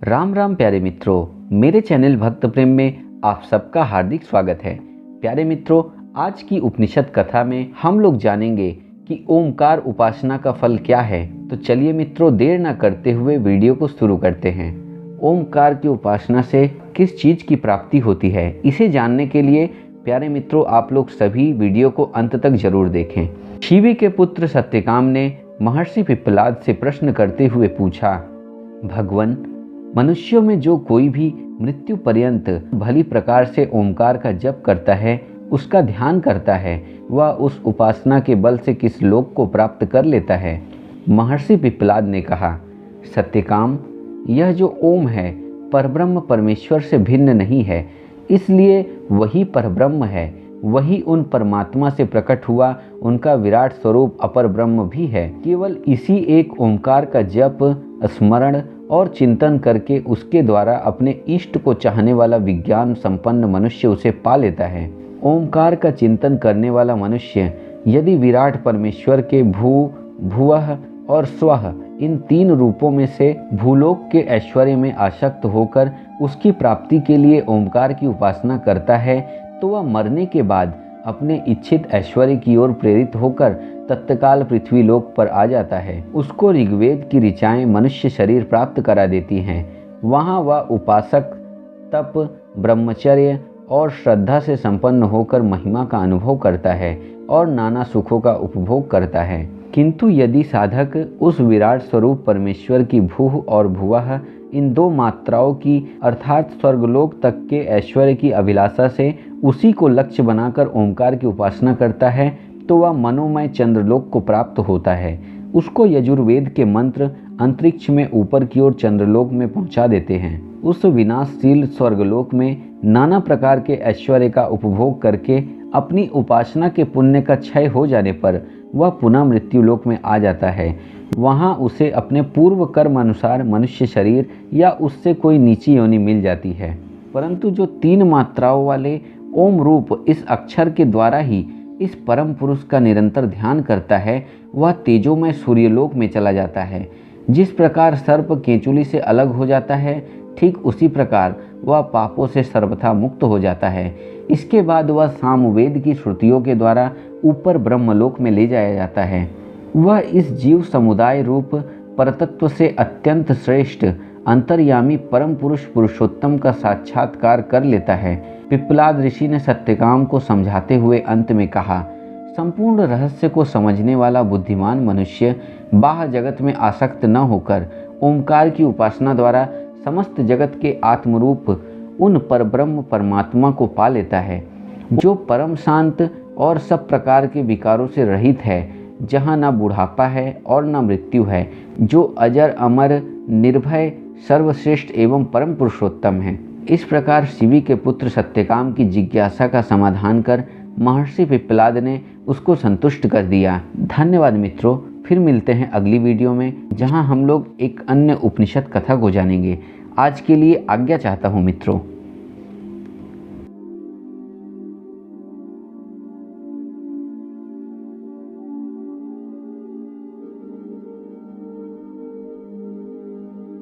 राम राम प्यारे मित्रों, मेरे चैनल भक्त प्रेम में आप सबका हार्दिक स्वागत है। प्यारे मित्रों, आज की उपनिषद कथा में हम लोग जानेंगे कि ओमकार उपासना का फल क्या है। तो चलिए मित्रों, देर न करते हुए वीडियो को शुरू करते हैं। ओमकार की उपासना से किस चीज़ की प्राप्ति होती है, इसे जानने के लिए प्यारे मित्रों आप लोग सभी वीडियो को अंत तक जरूर देखें। शिवी के पुत्र सत्यकाम ने महर्षि पिप्पलाद से प्रश्न करते हुए पूछा, भगवान, मनुष्यों में जो कोई भी मृत्यु पर्यंत भली प्रकार से ओमकार का जप करता है, उसका ध्यान करता है, वह उस उपासना के बल से किस लोक को प्राप्त कर लेता है। महर्षि पिप्पलाद ने कहा, सत्यकाम, यह जो ओम है परब्रह्म परमेश्वर से भिन्न नहीं है, इसलिए वही परब्रह्म है, वही उन परमात्मा से प्रकट हुआ उनका विराट स्वरूप अपर ब्रह्म भी है। केवल इसी एक ओमकार का जप, स्मरण और चिंतन करके उसके द्वारा अपने इष्ट को चाहने वाला विज्ञान संपन्न मनुष्य उसे पा लेता है। ओमकार का चिंतन करने वाला मनुष्य यदि विराट परमेश्वर के भू, भुवः और स्वः इन तीन रूपों में से भूलोक के ऐश्वर्य में आसक्त होकर उसकी प्राप्ति के लिए ओमकार की उपासना करता है, तो वह मरने के बाद अपने इच्छित ऐश्वर्य की ओर प्रेरित होकर तत्काल पृथ्वी लोक पर आ जाता है। उसको ऋग्वेद की ऋचाएं मनुष्य शरीर प्राप्त करा देती हैं। वहाँ वह उपासक तप, ब्रह्मचर्य और श्रद्धा से संपन्न होकर महिमा का अनुभव करता है और नाना सुखों का उपभोग करता है। किंतु यदि साधक उस विराट स्वरूप परमेश्वर की भूः और भुवः इन दो मात्राओं की अर्थात स्वर्गलोक तक के ऐश्वर्य की अभिलाषा से उसी को लक्ष्य बनाकर ओमकार की उपासना करता है, तो वह मनोमय चंद्रलोक को प्राप्त होता है। उसको यजुर्वेद के मंत्र अंतरिक्ष में ऊपर की ओर चंद्रलोक में पहुंचा देते हैं। उस विनाशशील स्वर्गलोक में नाना प्रकार के ऐश्वर्य का उपभोग करके अपनी उपासना के पुण्य का क्षय हो जाने पर वह पुनः मृत्युलोक में आ जाता है। वहाँ उसे अपने पूर्व कर्म अनुसार मनुष्य शरीर या उससे कोई नीची योनि मिल जाती है। परंतु जो तीन मात्राओं वाले ओम रूप इस अक्षर के द्वारा ही इस परम पुरुष का निरंतर ध्यान करता है, वह तेजोमय सूर्यलोक में चला जाता है। जिस प्रकार सर्प केंचुली से अलग हो जाता है, ठीक उसी प्रकार वह पापों से सर्वथा मुक्त हो जाता है। इसके बाद वह सामवेद की श्रुतियों के द्वारा ऊपर ब्रह्मलोक में ले जाया जाता है। वह इस जीव समुदाय रूप परतत्व से अत्यंत श्रेष्ठ अंतर्यामी परम पुरुष पुरुषोत्तम का साक्षात्कार कर लेता है। पिप्पलाद ऋषि ने सत्यकाम को समझाते हुए अंत में कहा, संपूर्ण रहस्य को समझने वाला बुद्धिमान मनुष्य बाह्य जगत में आसक्त न होकर ओमकार की उपासना द्वारा समस्त जगत के आत्मरूप उन परब्रह्म परमात्मा को पा लेता है, जो परम शांत और सब प्रकार के विकारों से रहित है, जहाँ न बुढ़ापा है और न मृत्यु है, जो अजर अमर निर्भय सर्वश्रेष्ठ एवं परम पुरुषोत्तम है। इस प्रकार शिवी के पुत्र सत्यकाम की जिज्ञासा का समाधान कर महर्षि पिप्पलाद ने उसको संतुष्ट कर दिया। धन्यवाद मित्रों, फिर मिलते हैं अगली वीडियो में, जहां हम लोग एक अन्य उपनिषद कथा को जानेंगे। आज के लिए आज्ञा चाहता हूं मित्रों।